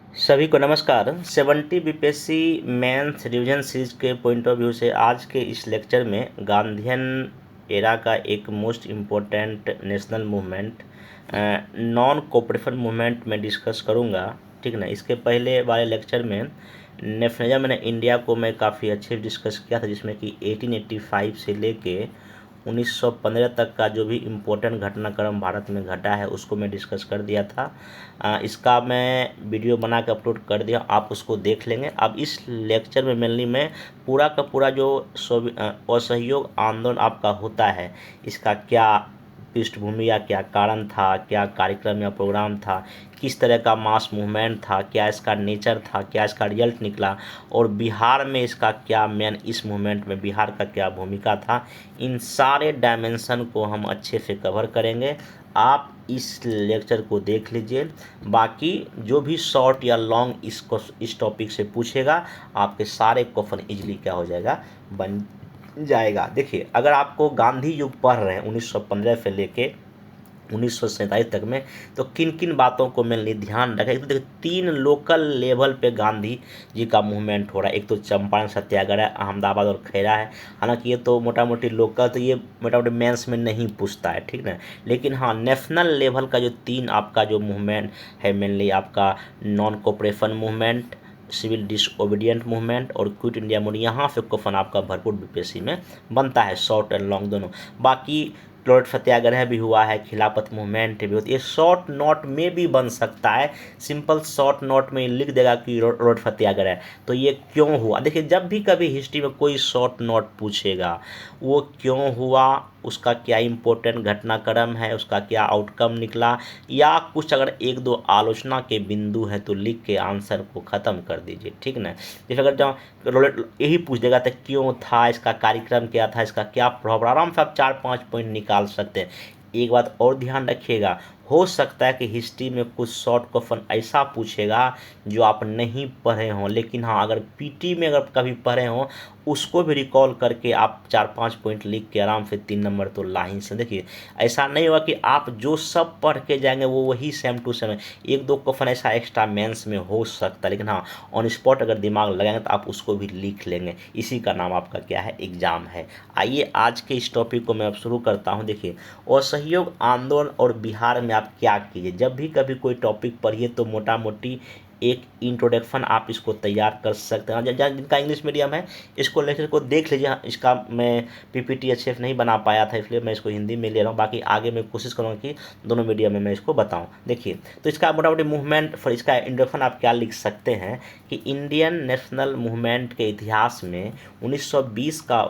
सभी को नमस्कार। 70 बीपीएससी मेंस रिवीजन सीरीज के पॉइंट ऑफ व्यू से आज के इस लेक्चर में गांधीयन एरा का एक most important national movement non cooperation movement में डिस्कस करूंगा। ठीक ना। इसके पहले वाले लेक्चर में नेशनलिज्म इन इंडिया को मैं काफ़ी अच्छे से डिस्कस किया था, जिसमें कि 1885 से लेके 1915 तक का जो भी इम्पोर्टेंट घटनाक्रम भारत में घटा है उसको मैं डिस्कस कर दिया था। इसका मैं वीडियो बना के अपलोड कर दिया, आप उसको देख लेंगे। अब इस लेक्चर में मेनली मैं पूरा का पूरा जो असहयोग आंदोलन आपका होता है, इसका क्या पृष्ठभूमि या क्या कारण था, क्या कार्यक्रम या प्रोग्राम था, किस तरह का मास मूवमेंट था, क्या इसका नेचर था, क्या इसका रिजल्ट निकला, और बिहार में इसका क्या मेन इस मूवमेंट में बिहार का क्या भूमिका था, इन सारे डायमेंशन को हम अच्छे से कवर करेंगे। आप इस लेक्चर को देख लीजिए। बाकी जो भी शॉर्ट या लॉन्ग इस टॉपिक से पूछेगा, आपके सारे क्वेश्चन इजीली क्या हो जाएगा, बन जाएगा। देखिए, अगर आपको गांधी युग पढ़ रहे हैं 1915 से लेके 1947 तक में, तो किन किन बातों को मेनली ध्यान रखें। तो देखिए, 3 लोकल लेवल पे गांधी जी का मूवमेंट हो रहा है। एक तो चंपारण सत्याग्रह अहमदाबाद और खैरा है। हालांकि ये तो मोटा मोटी लोकल, तो ये मोटा मोटी मेंस में नहीं पूछता है, ठीक ना। लेकिन हाँ, नेशनल लेवल का जो 3 आपका जो मूवमेंट है, मेनली आपका non cooperation movement, civil disobedient movement और क्विट इंडिया मूवमेंट, यहाँ से क्वेश्चन आपका भरपूर बीपीएससी में बनता है, शॉर्ट एंड लॉन्ग दोनों। बाकी क्लोराइड सत्याग्रह भी हुआ है, खिलाफत मूवमेंट भी होती है, ये शॉर्ट नोट में भी बन सकता है। सिंपल शॉर्ट नोट में लिख देगा कि क्लोराइड सत्याग्रह, तो ये क्यों हुआ। देखिए, जब भी कभी हिस्ट्री में कोई शॉर्ट नोट पूछेगा, वो क्यों हुआ, उसका क्या इम्पोर्टेंट घटनाक्रम है, उसका क्या आउटकम निकला, या कुछ अगर 1-2 आलोचना के बिंदु हैं तो लिख के आंसर को ख़त्म कर दीजिए, ठीक ना। जैसे अगर यही पूछ देगा तो क्यों था, इसका कार्यक्रम क्या था, इसका क्या प्रभाव, आराम से आप 4-5 पॉइंट निकाल सकते हैं। एक बात और ध्यान रखिएगा, हो सकता है कि हिस्ट्री में कुछ शॉर्ट क्वेश्चन ऐसा पूछेगा जो आप नहीं पढ़े हों, लेकिन हाँ, अगर पीटी में अगर कभी पढ़े हों, उसको भी रिकॉल करके आप 4-5 पॉइंट लिख के आराम से 3 नंबर तो ला ही से। देखिए, ऐसा नहीं होगा कि आप जो सब पढ़ के जाएंगे वो वही सेम टू सेम है। 1-2 क्वेश्चन ऐसा एक्स्ट्रा मेंस में हो सकता है, लेकिन हाँ, ऑन स्पॉट अगर दिमाग लगाएंगे तो आप उसको भी लिख लेंगे। इसी का नाम आपका क्या है, एग्जाम है। आइए आज के इस टॉपिक को मैं अब शुरू करता हूँ। देखिए, असहयोग आंदोलन और बिहार में आप क्या कीजिए, जब भी कभी कोई टॉपिक पढ़िए तो मोटा मोटी एक इंट्रोडक्शन आप इसको तैयार कर सकते हैं। जिनका इंग्लिश मीडियम है, इसको लेक्चर को देख लीजिए। इसका मैं पीपीटी अच्छे से नहीं बना पाया था, इसलिए मैं इसको हिंदी में ले रहा हूँ। बाकी आगे मैं कोशिश करूँगा कि दोनों मीडियम में मैं इसको बताऊँ। देखिए, तो इसका मोटा मोटी मूवमेंट फॉर इसका इंट्रोडक्शन आप क्या लिख सकते हैं कि इंडियन नेशनल मूवमेंट के इतिहास में 1920 का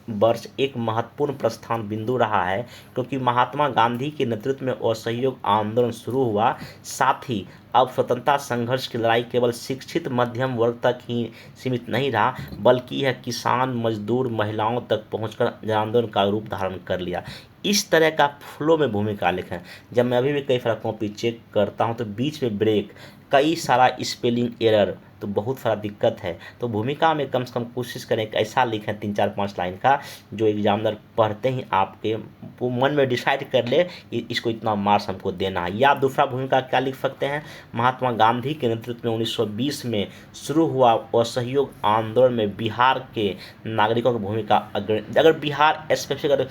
वर्ष एक महत्वपूर्ण प्रस्थान बिंदु रहा है, क्योंकि महात्मा गांधी के नेतृत्व में असहयोग आंदोलन शुरू हुआ। साथ ही अब स्वतंत्रता संघर्ष की लड़ाई केवल शिक्षित मध्यम वर्ग तक ही सीमित नहीं रहा, बल्कि यह किसान, मजदूर, महिलाओं तक पहुंचकर जन आंदोलन का रूप धारण कर लिया। इस तरह का फ्लो में भूमिका लिखें। जब मैं अभी भी कई सारा कॉपी चेक करता हूं तो बीच में ब्रेक, कई सारा स्पेलिंग एरर, तो बहुत सारा दिक्कत है। तो भूमिका में कम से कम कोशिश करें कि ऐसा लिखें 3-4-5 लाइन का, जो एग्जामिनर पढ़ते ही आपके वो मन में डिसाइड कर ले कि इसको इतना मार्क्स हमको देना है। या दूसरा भूमिका क्या लिख सकते हैं, महात्मा गांधी के नेतृत्व में 1920 में शुरू हुआ असहयोग आंदोलन में बिहार के नागरिकों की भूमिका अग्रणी। अगर बिहार स्पेसिफिक अगर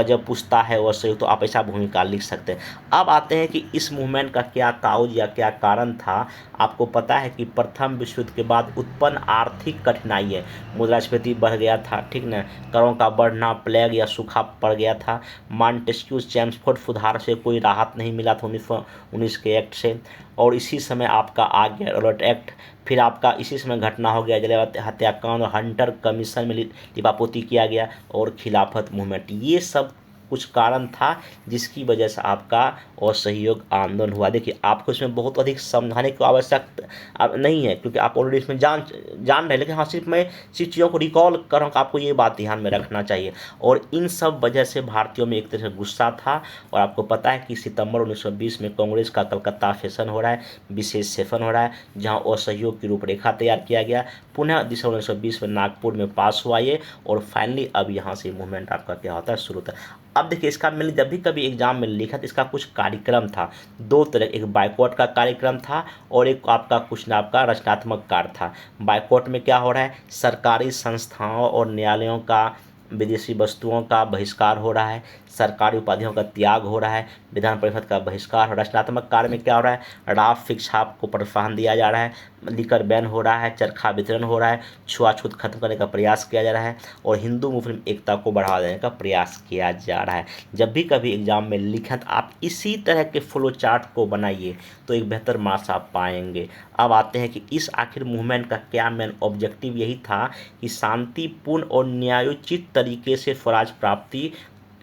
जब पूछता है असहयोग, तो आप ऐसा भूमिका लिख सकते हैं। अब आते हैं कि इस मूवमेंट का क्या काउज या क्या कारण था। आपको पता है कि प्रथम विश्व युद्ध के बाद उत्पन्न आर्थिक कठिनाई है, मुद्रास्फीति बढ़ गया था, ठीक ना, करों का बढ़ना, प्लेग या सूखा पड़ गया था, मॉन्टेस्क्यू चैम्सफोर्ड सुधार से कोई राहत नहीं मिला था 1919 के एक्ट से, और इसी समय आपका आ गया रॉबर्ट एक्ट। फिर आपका इसी समय घटना हो गया जलियांवाला हत्याकांड और हंटर कमीशन में लिपापोती किया गया, और खिलाफत मूवमेंट। ये सब कुछ कारण था जिसकी वजह से आपका असहयोग आंदोलन हुआ। देखिए, आपको इसमें बहुत अधिक समझाने की आवश्यकता नहीं है, क्योंकि आप ऑलरेडी इसमें जान रहे हैं। लेकिन हाँ, सिर्फ मैं चीज़ चीज़ों को रिकॉल कर रहा हूँ, आपको ये बात ध्यान में रखना चाहिए। और इन सब वजह से भारतीयों में एक तरह से गुस्सा था। और आपको पता है कि सितंबर 1920 में कांग्रेस का कलकत्ता सेशन हो रहा है, विशेष सेशन हो रहा है, जहाँ असहयोग की रूपरेखा तैयार किया गया। पुनः दिसंबर 1920 में नागपुर में पास हुआ ये, और फाइनली अब यहाँ से मूवमेंट आपका क्या होता है, शुरू होता है। अब देखिए इसका मैंने जब भी कभी एग्जाम में लिखा तो इसका कुछ कार्यक्रम था, दो तरह, एक बाइकआउट का कार्यक्रम था और एक आपका कुछ ना आपका रचनात्मक कार्य था। बाइकआउट में क्या हो रहा है, सरकारी संस्थाओं और न्यायालयों का विदेशी वस्तुओं का बहिष्कार हो रहा है, सरकारी उपाधियों का त्याग हो रहा है, विधान परिषद का बहिष्कार। रचनात्मक कार्य में क्या हो रहा है, राफ शिक्षा को प्रोत्साहन दिया जा रहा है, लिकर बैन हो रहा है, चरखा वितरण हो रहा है, छुआछूत खत्म करने का प्रयास किया जा रहा है और हिंदू मुस्लिम एकता को बढ़ावा देने का प्रयास किया जा रहा है। जब भी कभी एग्जाम में लिखें तो आप इसी तरह के फ्लो चार्ट को बनाइए तो एक बेहतर मार्क्स आप पाएंगे। अब आते हैं कि इस आखिर मूवमेंट का क्या मेन ऑब्जेक्टिव यही था कि शांतिपूर्ण और न्यायोचित तरीके से स्वराज प्राप्ति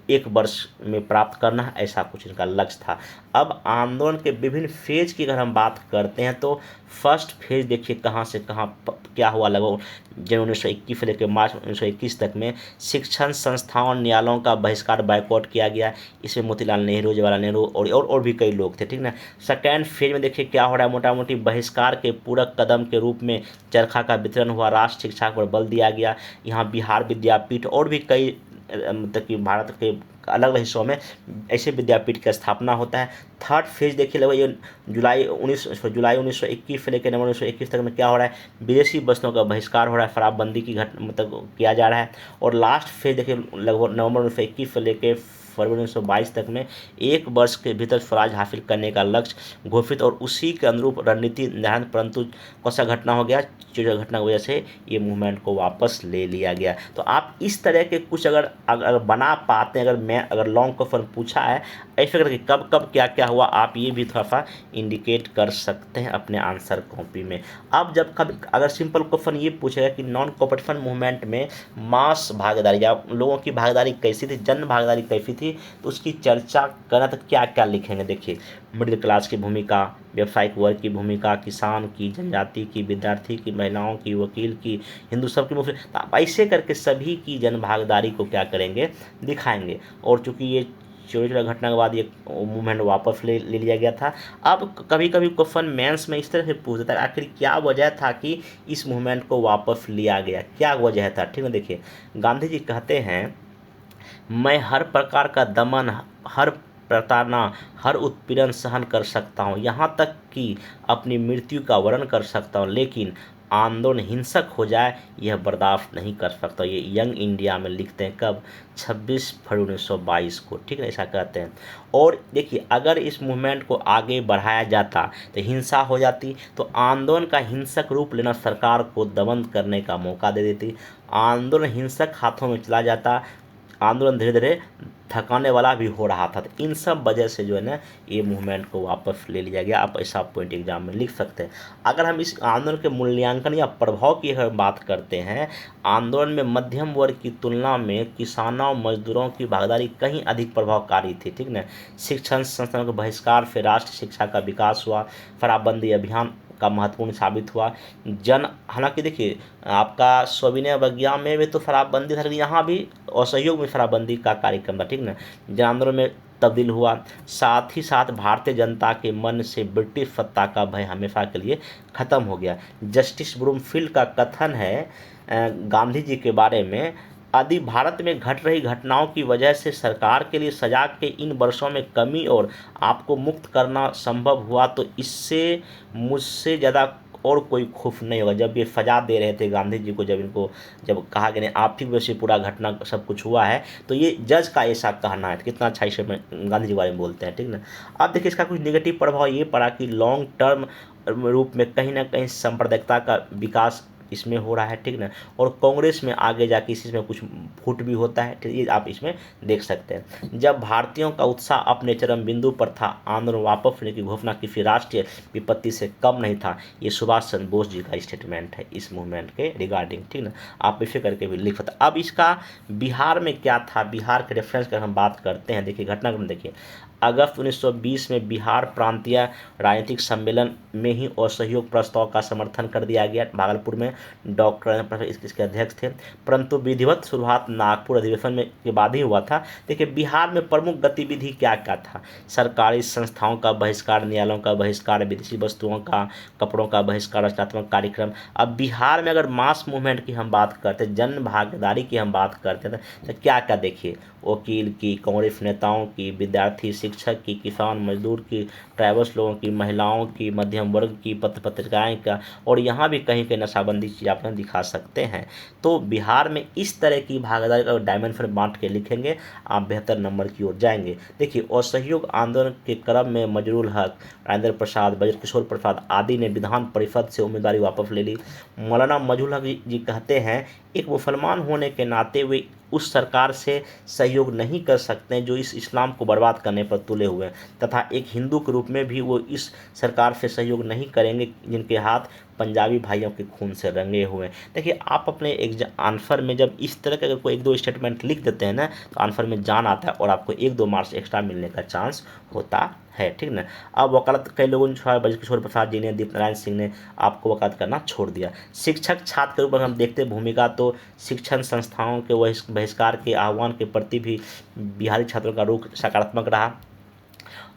एक वर्ष में प्राप्त करना है, ऐसा कुछ इनका लक्ष्य था। अब आंदोलन के विभिन्न फेज की अगर हम बात करते हैं तो फर्स्ट फेज देखिए कहाँ से कहाँ क्या हुआ। लगभग जनवरी 1921 से लेकर मार्च 1921 तक में शिक्षण संस्थाओं और न्यायालयों का बहिष्कार बाइकआउट किया गया। इसमें मोतीलाल नेहरू, जवाहरलाल नेहरू और भी कई लोग थे, ठीक ना। सेकेंड फेज में देखिए क्या हो रहा है, मोटा मोटी बहिष्कार के पूरक कदम के रूप में चरखा का वितरण हुआ, राष्ट्र शिक्षा पर बल दिया गया। यहाँ बिहार विद्यापीठ और भी कई मतलब कि भारत के अलग अलग हिस्सों में ऐसे विद्यापीठ की स्थापना होता है। थर्ड फेज देखिए लगभग ये जुलाई 1921 से लेकर नवंबर 1921 तक में क्या हो रहा है, विदेशी वस्तुओं का बहिष्कार हो रहा है, शराबबंदी की मतलब किया जा रहा है। और लास्ट फेज देखिए लगभग नवंबर 1921 से लेकर फरवरी 1922 तक में एक वर्ष के भीतर स्वराज हासिल करने का लक्ष्य घोषित और उसी के अनुरूप रणनीति निर्धारण, परंतु कौन सा घटना हो गया, जो घटना की वजह से ये मूवमेंट को वापस ले लिया गया। तो आप इस तरह के कुछ अगर बना पाते हैं, अगर लॉन्ग क्वेश्चन पूछा है ऐसे करके कब कब क्या क्या हुआ, आप ये भी थोड़ा सा इंडिकेट कर सकते हैं अपने आंसर कॉपी में। अब जब कभी अगर सिंपल क्वेश्चन ये पूछेगा कि नॉन कोऑपरेशन मूवमेंट में मास भागीदारी या लोगों की भागीदारी कैसी थी, जन भागीदारी कैसी थी, तो उसकी चर्चा करना तो क्या क्या लिखेंगे। देखिए मिडिल क्लास की भूमिका, व्यावसायिक वर्ग की भूमिका, किसान की, जनजाति की, विद्यार्थी की, महिलाओं की, वकील की, हिंदू सब की मुफ्त, तो आप ऐसे करके सभी की जन भागीदारी को क्या करेंगे, दिखाएंगे। और चूँकि ये चोरी चोरा घटना के बाद ये मूवमेंट वापस ले लिया गया था। अब कभी कभी क्वेश्चन मेंस में इस तरह से पूछ देता है आखिर क्या वजह था कि इस मूवमेंट को वापस लिया गया, क्या वजह था, ठीक है। देखिए गांधी जी कहते हैं, मैं हर प्रकार का दमन, हर प्रताड़ना, हर उत्पीड़न सहन कर सकता हूँ, यहाँ तक कि अपनी मृत्यु का वर्णन कर सकता हूँ, लेकिन आंदोलन हिंसक हो जाए यह बर्दाश्त नहीं कर सकता। ये यंग इंडिया में लिखते हैं कब, 26 फरवरी 1922 को, ठीक है, ऐसा कहते हैं। और देखिए अगर इस मूवमेंट को आगे बढ़ाया जाता तो हिंसा हो जाती, तो आंदोलन का हिंसक रूप लेना सरकार को दमन करने का मौका दे देती, आंदोलन हिंसक हाथों में चला जाता, आंदोलन धीरे धीरे थकाने वाला भी हो रहा था। तो इन सब वजह से जो है ना ये मूवमेंट को वापस ले लिया गया। आप ऐसा पॉइंट एग्जाम में लिख सकते हैं। अगर हम इस आंदोलन के मूल्यांकन या प्रभाव की अगर बात करते हैं, आंदोलन में मध्यम वर्ग की तुलना में किसानों मजदूरों की भागीदारी कहीं अधिक प्रभावकारी थी, ठीक ना। शिक्षण संस्थानों के बहिष्कार से राष्ट्र शिक्षा का विकास हुआ, शराबबंदी अभियान का महत्वपूर्ण साबित हुआ। हालांकि देखिए आपका सविनय अवज्ञा में भी तो शराबबंदी था, लेकिन यहाँ भी असहयोग में शराबबंदी का कार्यक्रम था, ठीक ना। जन आंदोलन में तब्दील हुआ, साथ ही साथ भारतीय जनता के मन से ब्रिटिश सत्ता का भय हमेशा के लिए खत्म हो गया। जस्टिस ब्रूमफील्ड का कथन है गांधी जी के बारे में, यदि भारत में घट रही घटनाओं की वजह से सरकार के लिए सजा के इन वर्षों में कमी और आपको मुक्त करना संभव हुआ तो इससे मुझसे ज़्यादा और कोई खुश नहीं होगा। जब ये सजा दे रहे थे गांधी जी को, जब कहा कि नहीं आप ही वजह से पूरा घटना सब कुछ हुआ है, तो ये जज का ऐसा कहना है। कितना अच्छा इसे गांधी जी के बारे में बोलते हैं, ठीक ना। अब देखिए इसका कुछ नेगेटिव प्रभाव ये पड़ा कि लॉन्ग टर्म रूप में कहीं ना कहीं सांप्रदायिकता का विकास इसमें हो रहा है, ठीक ना। और कांग्रेस में आगे जाके इसमें कुछ फूट भी होता है, ठीक, ये आप इसमें देख सकते हैं। जब भारतीयों का उत्साह अपने चरम बिंदु पर था, आंदोलन वापस लेने की घोषणा किसी राष्ट्रीय विपत्ति से कम नहीं था। ये सुभाष चंद्र बोस जी का स्टेटमेंट है इस मूवमेंट के रिगार्डिंग, ठीक ना। आप इसे करके भी लिख सकते। अब इसका बिहार में क्या था, बिहार के रेफरेंस कर हम बात करते हैं। देखिए घटनाक्रम देखिए, अगस्त 1920 में बिहार प्रांतीय राजनीतिक सम्मेलन में ही असहयोग प्रस्ताव का समर्थन कर दिया गया। भागलपुर में डॉक्टर इसके अध्यक्ष थे, परंतु विधिवत शुरुआत नागपुर अधिवेशन में के बाद ही हुआ था। देखिए बिहार में प्रमुख गतिविधि क्या क्या था, सरकारी संस्थाओं का बहिष्कार, न्यायालयों का बहिष्कार, विदेशी वस्तुओं का, कपड़ों का बहिष्कार, रचनात्मक कार्यक्रम। अब बिहार में अगर मास मूवमेंट की हम बात करते हैं, जन भागीदारी की हम बात करते हैं, तो क्या क्या देखिए, वकील की, कांग्रेस नेताओं की, विद्यार्थी, शिक्षक की, किसान, मजदूर की, ट्राइबल्स लोगों की, महिलाओं की, मध्यम वर्ग की, पत्रिकाएं का, और यहाँ भी कहीं कहीं नशाबंदी चीज़ आप दिखा सकते हैं। तो बिहार में इस तरह की भागीदारी और डायमेंशन बांट के लिखेंगे, आप बेहतर नंबर की ओर जाएंगे। देखिए, असहयोग आंदोलन के क्रम में मजरूल हक, राजेंद्र प्रसाद, ब्रजकिशोर प्रसाद आदि ने विधान परिषद से उम्मीदवारी वापस ले ली। मौलाना मजरूल हक जी कहते हैं, एक मुसलमान होने के नाते वे उस सरकार से सहयोग नहीं कर सकते जो इस इस्लाम को बर्बाद करने पर तुले हुए हैं, तथा एक हिंदू के रूप में भी वो इस सरकार से सहयोग नहीं करेंगे जिनके हाथ पंजाबी भाइयों के खून से रंगे हुए हैं। देखिए, आप अपने एक आंसर में जब इस तरह के अगर कोई 1-2 स्टेटमेंट लिख देते हैं ना, तो आंसर में जान आता है और आपको 1-2 मार्क्स एक्स्ट्रा मिलने का चांस होता है, ठीक ना। अब वकालत कई लोगों ने, ब्रजकिशोर प्रसाद जी ने, दीपनारायण सिंह ने आपको वकालत करना छोड़ दिया। शिक्षक छात्र के ऊपर हम देखते भूमिका, तो शिक्षण संस्थाओं के बहिष्कार के आह्वान के प्रति भी बिहारी छात्रों का रुख सकारात्मक रहा।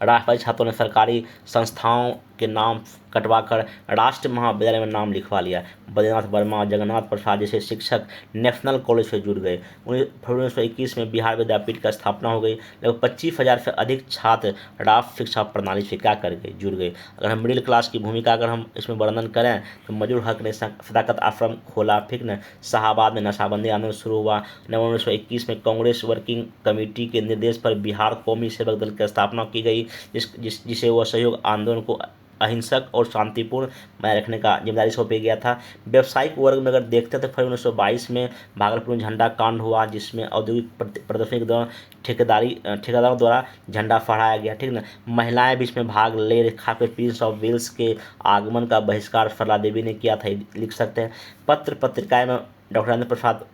राष्ट्रवादी छात्रों ने सरकारी संस्थाओं के नाम कटवाकर राष्ट्र महाविद्यालय में नाम लिखवा लिया। बद्रीनाथ वर्मा, जगन्नाथ प्रसाद जैसे शिक्षक नेशनल कॉलेज से जुड़ गए। फरवरी 1921 में बिहार विद्यापीठ का स्थापना हो गई। लगभग 25,000 से अधिक छात्र राष्ट्र शिक्षा प्रणाली से क्या कर गए, जुड़ गए। अगर हम मिडिल क्लास की भूमिका अगर हम इसमें वर्णन करें, तो मजरूल हक ने सदाकत आश्रम खोला, ठीक न। शाहाबाद में नशाबंदी आंदोलन शुरू हुआ। नवंबर 1921 में कांग्रेस वर्किंग कमेटी के निर्देश पर बिहार कौमी सेवक दल की स्थापना की गई, जिसे वह सहयोग आंदोलन को अहिंसक और शांतिपूर्ण बनाए रखने का जिम्मेदारी सौंपा गया था। व्यावसायिक वर्ग में अगर देखते हैं तो फरवरी 1922 में भागलपुर में झंडा कांड हुआ, जिसमें औद्योगिक प्रदर्शनी के दौरान ठेकेदारों द्वारा झंडा फहराया गया, ठीक ना। महिलाएं भी इसमें भाग ले, रेखा पे प्रिंस ऑफ वेल्स के आगमन का बहिष्कार सरला देवी ने किया था, लिख सकते हैं। पत्रिकाएं में doctor Rajendra Prasad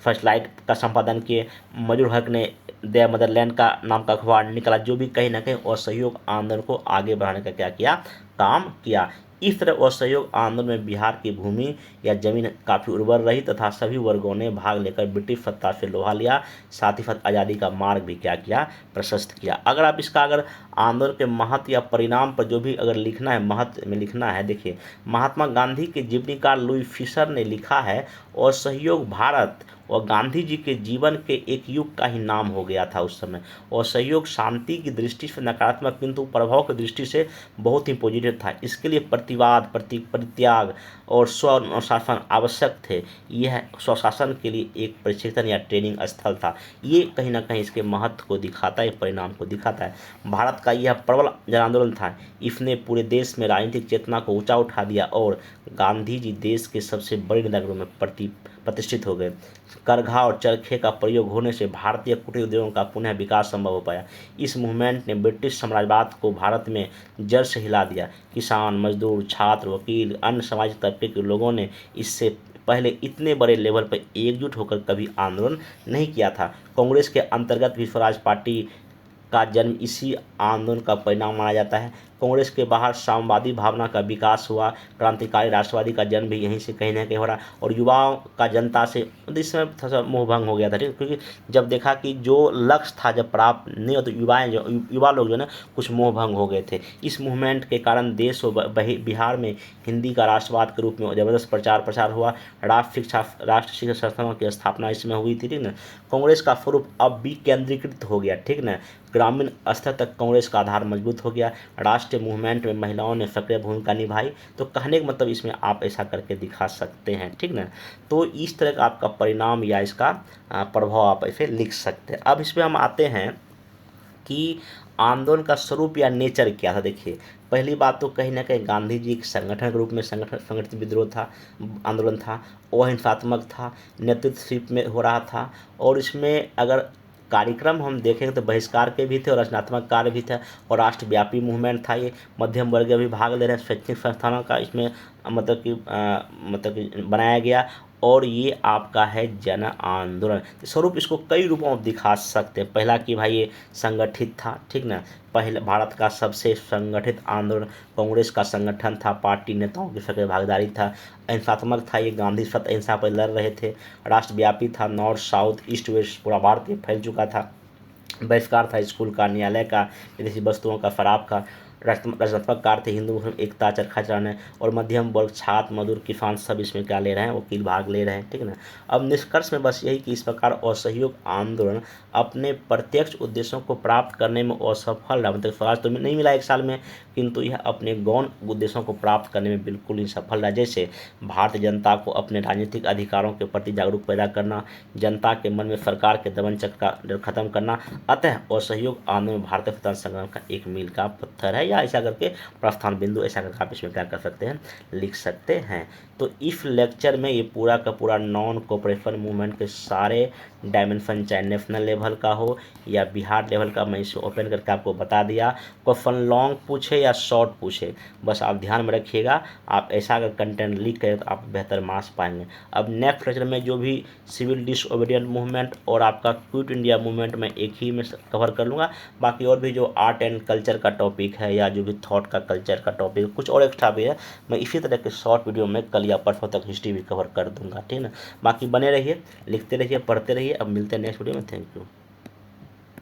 first light का संपादन किए। मजरूल हक ने द मदरलैंड का नाम का अखबार निकाला, जो भी कहीं ना कहीं असहयोग आंदोलन को आगे बढ़ाने का क्या किया, काम किया। इस तरह असहयोग आंदोलन में बिहार की भूमि या जमीन काफ़ी उर्वर रही तथा सभी वर्गों ने भाग लेकर ब्रिटिश सत्ता से लोहा लिया, साथ ही साथ आज़ादी का मार्ग भी क्या किया, प्रशस्त किया। अगर आप इसका अगर आंदोलन के महत्व या परिणाम पर जो भी अगर लिखना है, महत्व में लिखना है, देखिए महात्मा गांधी के जीवनीकार लुई फिशर ने लिखा है, असहयोग भारत और गांधी जी के जीवन के एक युग का ही नाम हो गया था उस समय। और सहयोग शांति की दृष्टि से नकारात्मक किंतु प्रभाव की दृष्टि से बहुत ही पॉजिटिव था। इसके लिए प्रतिवाद, परित्याग और स्व अनुशासन आवश्यक थे। यह स्वशासन के लिए एक प्रशिक्षण या ट्रेनिंग स्थल था। ये कहीं ना कहीं इसके महत्व को दिखाता है, परिणाम को दिखाता है। भारत का यह प्रबल जन आंदोलन था। इसने पूरे देश में राजनीतिक चेतना को ऊंचा उठा दिया और गांधी जी देश के सबसे बड़े नगरों में प्रतिष्ठित हो गए। करघा और चरखे का प्रयोग होने से भारतीय कुटीर उद्योगों का पुनः विकास संभव हो पाया। इस मूवमेंट ने ब्रिटिश साम्राज्यवाद को भारत में जड़ से हिला दिया। किसान, मजदूर, छात्र, वकील, अन्य सामाजिक तबके के लोगों ने इससे पहले इतने बड़े लेवल पर एकजुट होकर कभी आंदोलन नहीं किया था। कांग्रेस के अंतर्गत भी स्वराज पार्टी का जन्म इसी आंदोलन का परिणाम माना जाता है। कांग्रेस के बाहर साम्यवादी भावना का विकास हुआ। क्रांतिकारी राष्ट्रवादी का जन्म भी यहीं से कहीं ना कहीं हो रहा, और युवाओं का जनता से इस समय थोड़ा सा मोहभंग हो गया था, ठीक, क्योंकि जब देखा कि जो लक्ष्य था जब प्राप्त नहीं हो, तो युवा लोग जो है ना कुछ मोहभंग हो गए थे। इस मूवमेंट के कारण देश और बिहार में हिंदी का राष्ट्रवाद के रूप में जबरदस्त प्रचार प्रसार हुआ। राष्ट्र शिक्षा संस्थानों की स्थापना इसमें हुई थी, ठीक ना। कांग्रेस का स्वरूप अब भी केंद्रीकृत हो गया, ठीक ना। ग्रामीण स्तर तक कांग्रेस का आधार मजबूत हो गया। राष्ट्रीय मूवमेंट में महिलाओं ने सक्रिय भूमिका निभाई। तो कहने का मतलब इसमें आप ऐसा करके दिखा सकते हैं, ठीक ना। तो इस तरह का आपका परिणाम या इसका प्रभाव आप ऐसे लिख सकते हैं। अब इसमें हम आते हैं कि आंदोलन का स्वरूप या नेचर क्या था। देखिए, पहली बात तो कहीं ना कहीं गांधी जी एक संगठन के रूप में संगठित विद्रोह था, आंदोलन था, वो हिंसात्मक था, नेतृत्व में हो रहा था। और इसमें अगर कार्यक्रम हम देखेंगे तो बहिष्कार के भी थे और रचनात्मक कार्य भी था, और राष्ट्रव्यापी मूवमेंट था। ये मध्यम वर्ग भी भाग ले रहे हैं, शैक्षणिक संस्थानों का इसमें मतलब कि बनाया गया, और ये आपका है जन आंदोलन। स्वरूप इसको कई रूपों में दिखा सकते हैं। पहला कि भाई ये संगठित था, ठीक ना। पहले भारत का सबसे संगठित आंदोलन कांग्रेस का संगठन था, पार्टी नेताओं की सक्रिय भागीदारी था। अहिंसात्मक था, ये गांधी सत्य अहिंसा पर लड़ रहे थे। राष्ट्रव्यापी था, नॉर्थ साउथ ईस्ट वेस्ट पूरा भारत फैल चुका था। बहिष्कार था स्कूल का, न्यायालय का, विदेशी वस्तुओं का, शराब का। रचनात्मक कार्य थे, हिंदू मुस्लिम एकता, चरखा चलाना, और मध्यम वर्ग, छात्र, मजदूर, किसान सब इसमें क्या ले रहे हैं, वकील भाग ले रहे हैं। ठीक है ना। अब निष्कर्ष में बस यही कि इस प्रकार असहयोग आंदोलन अपने प्रत्यक्ष उद्देश्यों को प्राप्त करने में असफल रहा, मतलब स्वराज तो नहीं मिला 1 साल में, किंतु यह अपने गौण उद्देश्यों को प्राप्त करने में बिल्कुल ही सफल रहा। जैसे भारतीय जनता को अपने राजनीतिक अधिकारों के प्रति जागरूक पैदा करना, जनता के मन में सरकार के दमन चक्र का डर खत्म करना। अतः असहयोग आंदोलन भारतीय स्वतंत्रता संग्राम का एक मील का पत्थर है, या ऐसा करके प्रस्थान बिंदु, ऐसा करके आप इसमें क्या कर सकते हैं, लिख सकते हैं। तो इस लेक्चर में ये पूरा का पूरा नॉन कोऑपरेशन मूवमेंट के सारे डायमेंशन, चाहे नेशनल लेवल का हो या बिहार लेवल का, मैं इसे ओपन करके आपको बता दिया। क्वेश्चन लॉन्ग पूछे या शॉर्ट पूछे, बस आप ध्यान में रखिएगा। आप ऐसा अगर कंटेंट लिख करें तो आप बेहतर मार्क्स पाएंगे। अब नेक्स्ट लेक्चर में जो भी सिविल डिसओबीडियंट मूवमेंट और आपका क्विट इंडिया मूवमेंट मैं एक ही में कवर कर लूँगा। बाकी और भी जो आर्ट एंड कल्चर का टॉपिक है या जो भी थॉट का कल्चर का टॉपिक, कुछ और एक्स्ट्रा भी है, मैं इसी तरह के शॉर्ट वीडियो में कल या परसों तक हिस्ट्री भी कवर कर दूंगा। ठीक है ना। बाकी बने रहिए, लिखते रहिए, पढ़ते रहिए। अब मिलते हैं नेक्स्ट वीडियो में। Thank you.